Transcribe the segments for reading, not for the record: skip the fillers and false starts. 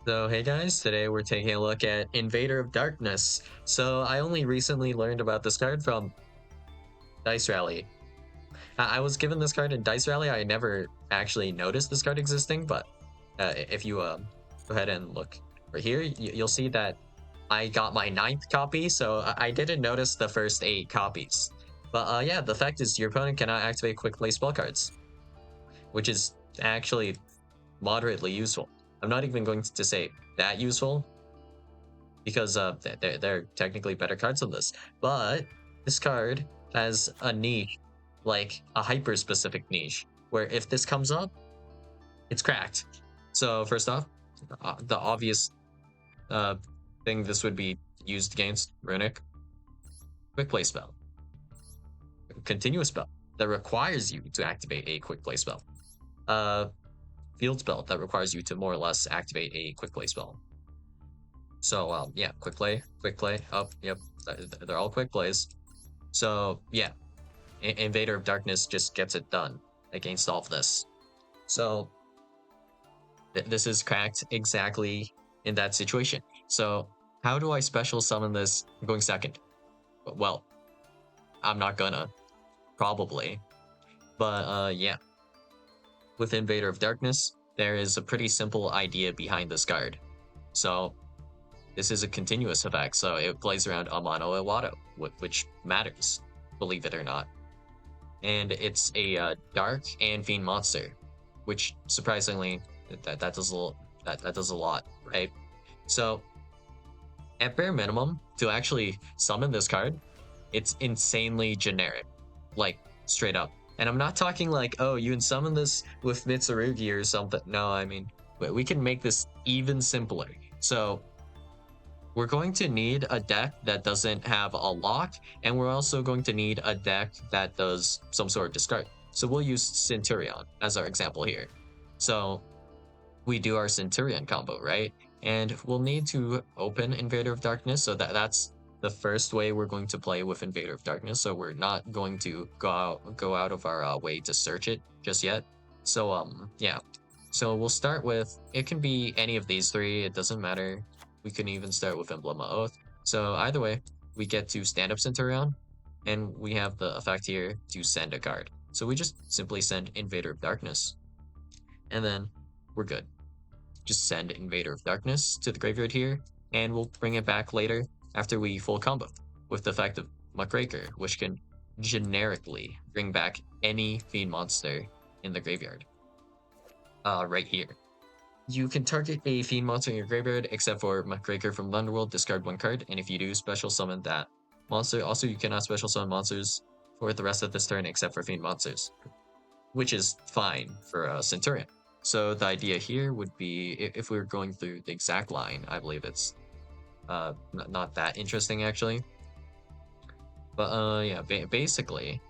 So hey guys, today we're taking a look at Invader of Darkness. So I only recently learned about this card from Dice Rally. I was given this card in Dice Rally. I never actually noticed this card existing, but if you go ahead and look right here, you'll see that I got my ninth copy, so I didn't notice the first 8 copies. But yeah, the fact is your opponent cannot activate quick play spell cards, which is actually moderately useful. I'm not even going to say that useful, because they're technically better cards than this. But this card has a niche, like a hyper specific niche, where if this comes up, it's cracked. So first off, the obvious uh, thing this would be used against Runic: quick play spell, continuous spell that requires you to activate a quick play spell, uh, field spell that requires you to more or less activate a quick play spell. So yeah, quick play up. Yep, they're all quick plays. So yeah, Invader of Darkness just gets it done against all of this. So this is cracked exactly in that situation. So how do I special summon this going second? Well, I'm not gonna, probably. But yeah, with Invader of Darkness, there is a pretty simple idea behind this card. So this is a continuous effect, so it plays around Amano Iwado, which matters, believe it or not. And it's a dark and fiend monster, which surprisingly that does that does a lot, right? So at bare minimum, to actually summon this card, it's insanely generic, like straight up. And I'm not talking like, oh, you can summon this with Mitsurugi or something. No, I mean we can make this even simpler. So we're going to need a deck that doesn't have a lock, and we're also going to need a deck that does some sort of discard. So we'll use Centurion as our example here. So we do our Centurion combo, right? And we'll need to open Invader of Darkness, so that's the first way we're going to play with Invader of Darkness. So we're not going to go out of our way to search it just yet. So yeah. So we'll start with, it can be any of these three, it doesn't matter. We can even start with Emblem of Oath. So either way, we get to stand up Centurion, and we have the effect here to send a card. So we just simply send Invader of Darkness, and then we're good. Just send Invader of Darkness to the graveyard here, and we'll bring it back later after we full combo with the effect of Muckraker, which can generically bring back any fiend monster in the graveyard. Right here. You can target a fiend monster in your graveyard, except for Muckraker from Underworld, discard 1 card, and if you do, special summon that monster. Also, you cannot special summon monsters for the rest of this turn except for fiend monsters, which is fine for Centurion. So the idea here would be, if we were going through the exact line, I believe it's not that interesting actually. But yeah, basically,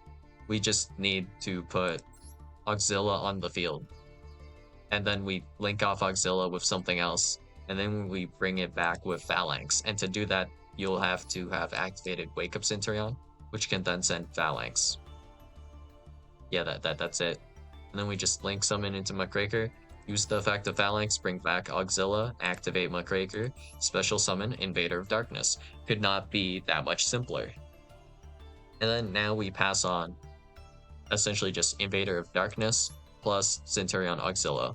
we just need to put Auxilla on the field, and then we link off Auxilla with something else, and then we bring it back with Phalanx. And to do that, you'll have to have activated Wake Up Centurion, which can then send Phalanx. Yeah, that's it. And then we just link summon into Muckraker, use the effect of Phalanx, bring back Auxilla, activate Muckraker, special summon Invader of Darkness. Could not be that much simpler. And then now we pass on essentially just Invader of Darkness plus Centurion Auxilla,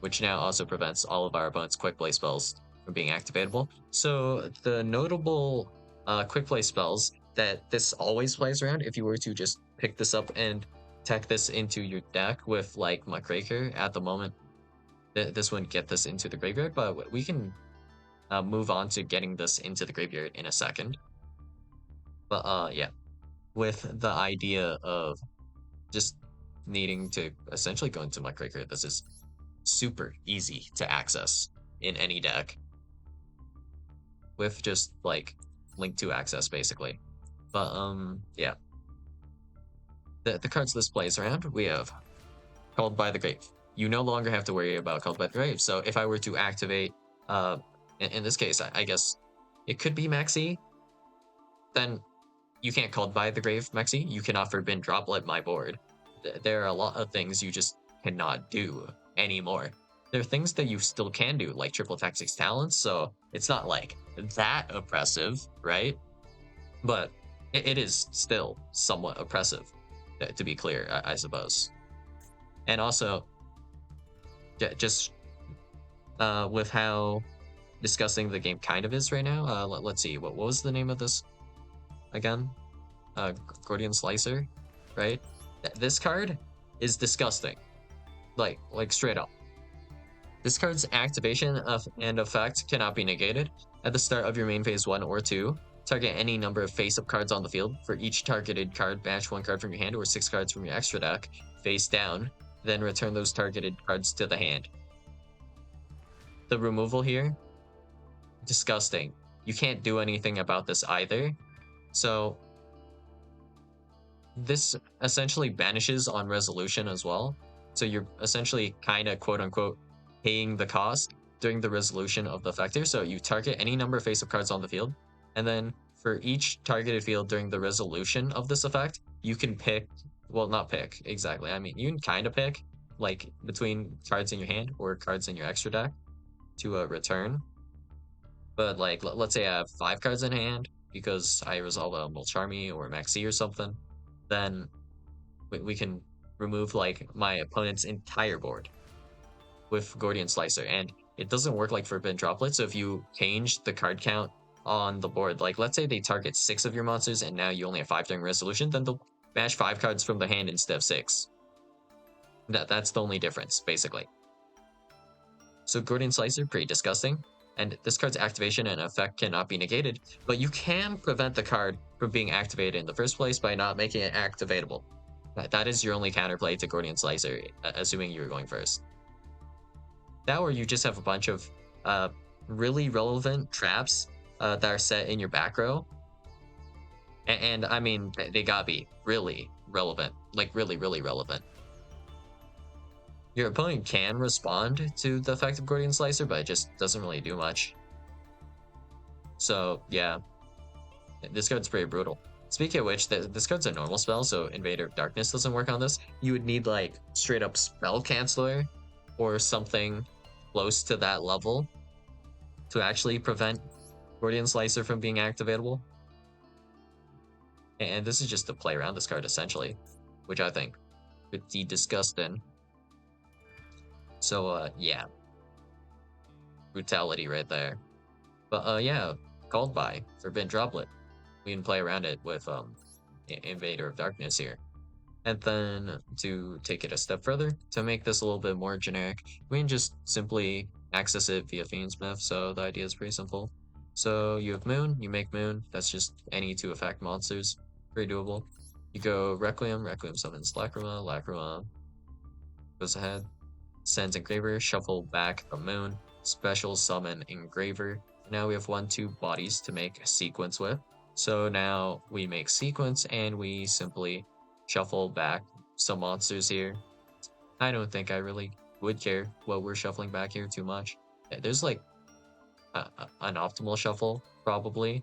which now also prevents all of our opponent's quick play spells from being activatable. So the notable quick play spells that this always plays around, if you were to just pick this up and tech this into your deck with like Muckraker at the moment, this wouldn't get this into the graveyard, but we can move on to getting this into the graveyard in a second. But yeah, with the idea of just needing to essentially go into Muckraker, this is super easy to access in any deck with just like link to access basically. But yeah, the cards this plays around, we have Called by the Grave. You no longer have to worry about Called by the Grave. So if I were to activate in this case, I guess it could be Maxi, then you can't Called by the Grave Maxi. You cannot Forbidden Droplet my board. There are a lot of things you just cannot do anymore. there are things that you still can do, like triple tactics talents, so it's not like that oppressive, right? But it is still somewhat oppressive, to be clear, I suppose. And also, just with how disgusting the game kind of is right now, let's see, what was the name of this again? Gordian Slicer, right? This card is disgusting, like straight up. This card's activation and effect cannot be negated. At the start of your main phase 1 or 2, target any number of face-up cards on the field. For each targeted card, match 1 card from your hand or 6 cards from your extra deck, face down, then return those targeted cards to the hand. The removal here, disgusting. You can't do anything about this either. So this essentially banishes on resolution as well. So you're essentially kind of quote-unquote paying the cost during the resolution of the effector. So you target any number of face-up cards on the field, and then for each targeted field during the resolution of this effect, you can pick, well, not pick, exactly. I mean, you can kind of pick, like, between cards in your hand or cards in your extra deck to return. But, like, let's say I have 5 cards in hand because I resolve a Mulcharmy or Maxi or something, then we can remove, like, my opponent's entire board with Gordian Slicer, and it doesn't work like Forbidden Droplet. So if you change the card count on the board, like let's say they target 6 of your monsters and now you only have 5 during resolution, then they'll bash 5 cards from the hand instead of 6. That's the only difference, basically. So Gordian Slicer, pretty disgusting, and this card's activation and effect cannot be negated, but you can prevent the card from being activated in the first place by not making it activatable. That is your only counterplay to Gordian Slicer, assuming you're going first. That, or you just have a bunch of really relevant traps that are set in your back row. And I mean, they gotta be really relevant, like really, really relevant. Your opponent can respond to the effect of Gordian Slicer, but it just doesn't really do much. So yeah, this card's pretty brutal. Speaking of which, this card's a normal spell, so Invader of Darkness doesn't work on this. You would need like straight up Spell Canceller or something close to that level to actually prevent Gordian Slicer from being activatable. And this is just to play around this card essentially, which I think pretty disgusting. So yeah, brutality right there. But yeah, called by Forbidden Droplet. We can play around it with Invader of Darkness here. And then to take it a step further, to make this a little bit more generic, we can just simply access it via Fiendsmith. So the idea is pretty simple. So you have Moon, you make Moon, that's just any 2 effect monsters, pretty doable. You go Requiem, Requiem summons Lacrima, Lacrima goes ahead, sends Engraver, shuffle back a Moon, special summon Engraver. Now we have 1-2 bodies to make a sequence with. So now we make sequence and we simply shuffle back some monsters here. I don't think I really would care what we're shuffling back here too much. There's like an optimal shuffle probably,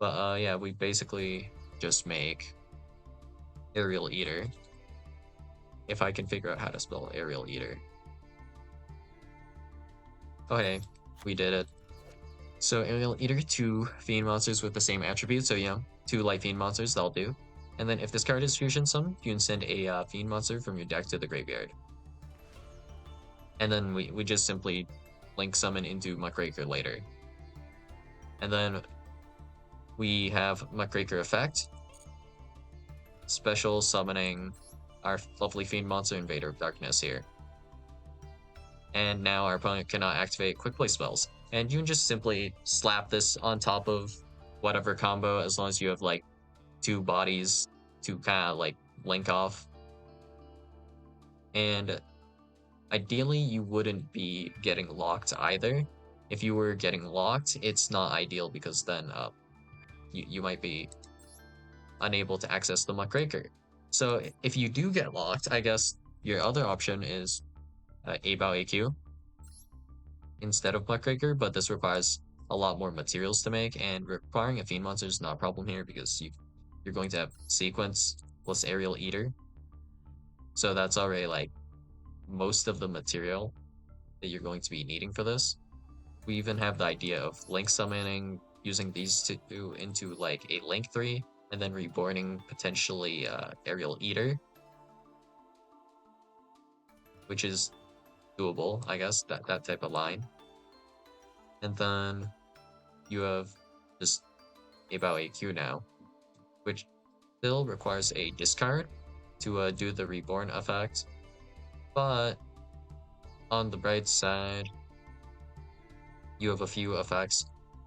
but yeah, we basically just make Aerial Eater. If I can figure out how to spell Aerial Eater. Okay, we did it. So Aerial Eater, 2 Fiend monsters with the same attributes, so yeah, 2 Light Fiend monsters, that'll do. And then if this card is Fusion Summoned, you can send a Fiend monster from your deck to the graveyard. And then we just simply Link Summon into Muckraker later. And then we have Muckraker effect, special summoning our lovely Fiend monster Invader of Darkness here. And now our opponent cannot activate quick play spells. And you can just simply slap this on top of whatever combo as long as you have like 2 bodies to kind of like link off. And ideally you wouldn't be getting locked either. If you were getting locked, it's not ideal because then you might be unable to access the Muckraker. So if you do get locked, I guess your other option is A-Bow AQ instead of Muckraker, but this requires a lot more materials to make, and requiring a Fiend monster is not a problem here because you're going to have Sequence plus Aerial Eater. So that's already like most of the material that you're going to be needing for this. We even have the idea of link summoning, using these two into like a link 3, and then reborning potentially Aerial Eater, which is doable, I guess, that type of line. And then you have just about AQ now, which still requires a discard to do the reborn effect. But on the bright side, you have a few effects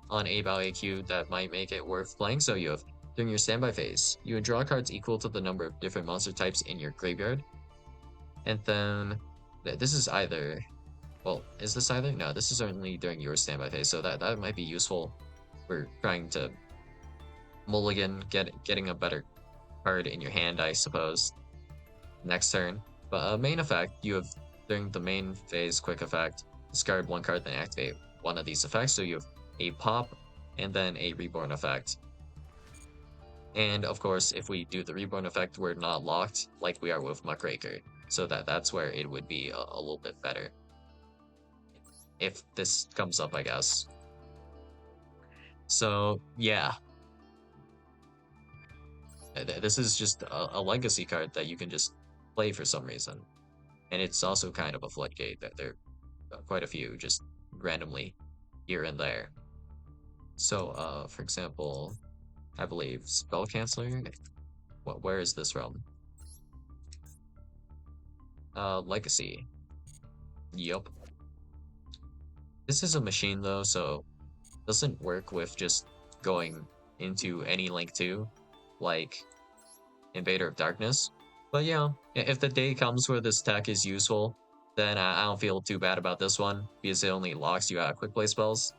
on Abao AQ that might make it worth playing. So you have, during your standby phase, you would draw cards equal to the number of different monster types in your graveyard. And then this is either, well, is this either? No, this is only during your standby phase, so that might be useful for trying to mulligan, getting a better card in your hand, I suppose, next turn. But main effect, you have, during the main phase quick effect, discard one card, then activate one of these effects. So you have a pop and then a reborn effect. And of course, if we do the reborn effect, we're not locked like we are with Muckraker. So that's where it would be a little bit better. If this comes up, I guess. So yeah, this is just a legacy card that you can just play for some reason. And it's also kind of a floodgate that there are quite a few just randomly here and there. So for example, I believe Spell Canceller. Where is this from? Legacy. Yup. This is a machine though, so doesn't work with just going into any link 2, like Invader of Darkness. But yeah, if the day comes where this tech is useful, then I don't feel too bad about this one, because it only locks you out of quick play spells,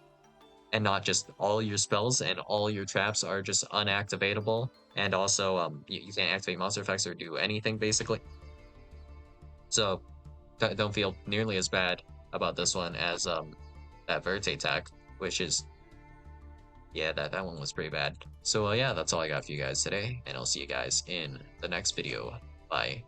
and not just all your spells and all your traps are just unactivatable, and also you can't activate monster effects or do anything basically. So don't feel nearly as bad about this one as that Verte tech, which is, yeah, that one was pretty bad. So yeah, that's all I got for you guys today, and I'll see you guys in the next video. Bye.